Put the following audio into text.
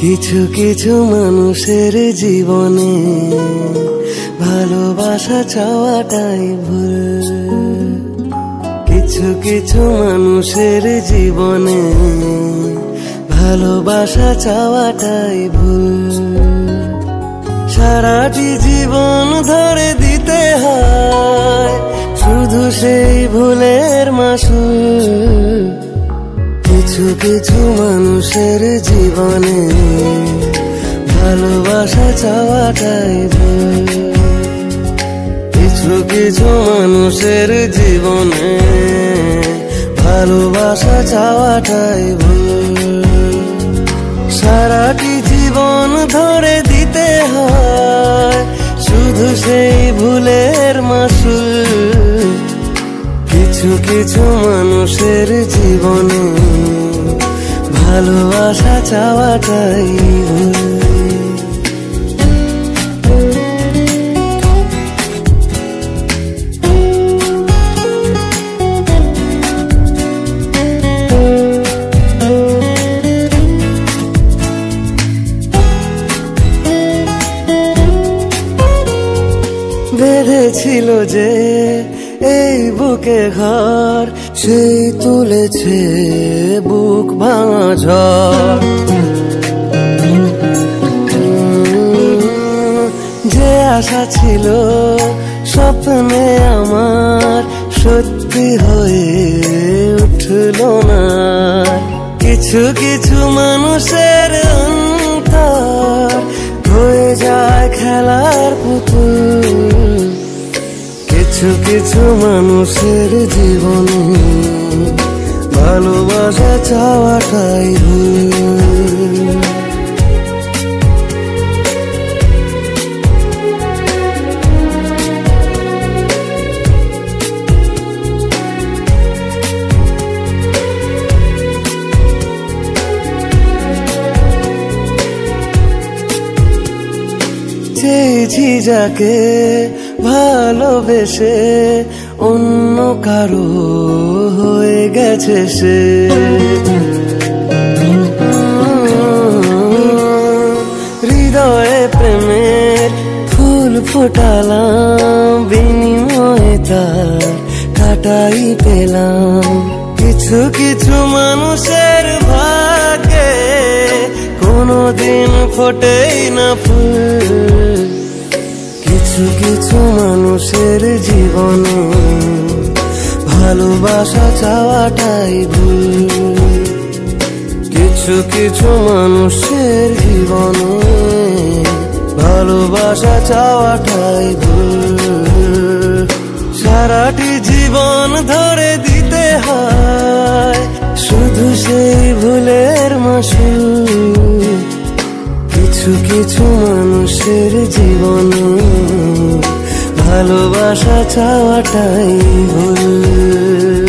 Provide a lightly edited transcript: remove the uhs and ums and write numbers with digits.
কিছু কিছু মানুষের জীবনে ভালোবাসা চাওয়াটাই ভুল। কিছু কিছু মানুষের জীবনে ভালোবাসা চাওয়াটাই ভুল। সারাটি জীবন ধরে দিতে হয় শুধু সেই ভুলের মাসুল। কিছু কিছু মানুষের জীবনে ভালোবাসা চাওয়াটাই ভুল। কিছু কিছু মানুষের জীবনে ভালোবাসা চাওয়াটাই ভুল। সারাটি জীবন ধরে দিতে হয় শুধু সেই ভুলের মাসুল। কিছু কিছু মানুষের জীবনে ভালোবাসা চাওয়াটাই ভুল। বেঁধেছিল যে এই বুকে ঘর, সেই তুলেছে বুক ভাঙা ঝড়। যে আশা ছিল স্বপ্নে আমার সত্যি হয়ে উঠল না। কিছু কিছু মানুষের অন্তর হয়ে যায় খেলার পুতুল। কিছু কিছু মানুষের জীবনে ভালোবাসা চাওয়াটাই ভুল। চেয়েছি যাকে ভালোবেসে অন্য কারো হয়ে গেছে সে। হৃদয়ে প্রেমের ফুল ফোটালাম, বিনিময়ে তার কাটাই পেলাম। কিছু কিছু মানুষের ভাগ্যে কোনোদিন ফোটেই না ফুল। কিছু কিছু মানুষের জীবনে ভালোবাসা চাওয়াটাই ভুল। কিছু কিছু মানুষের জীবনে ভালোবাসা চাওয়াটাই ভুল। সারাটি জীবন ধরে দিতে হয় শুধু সেই ভুলের মাসুল। কিছু কিছু মানুষের জীবনে ভালোবাসা চাওয়াটাই ভুল।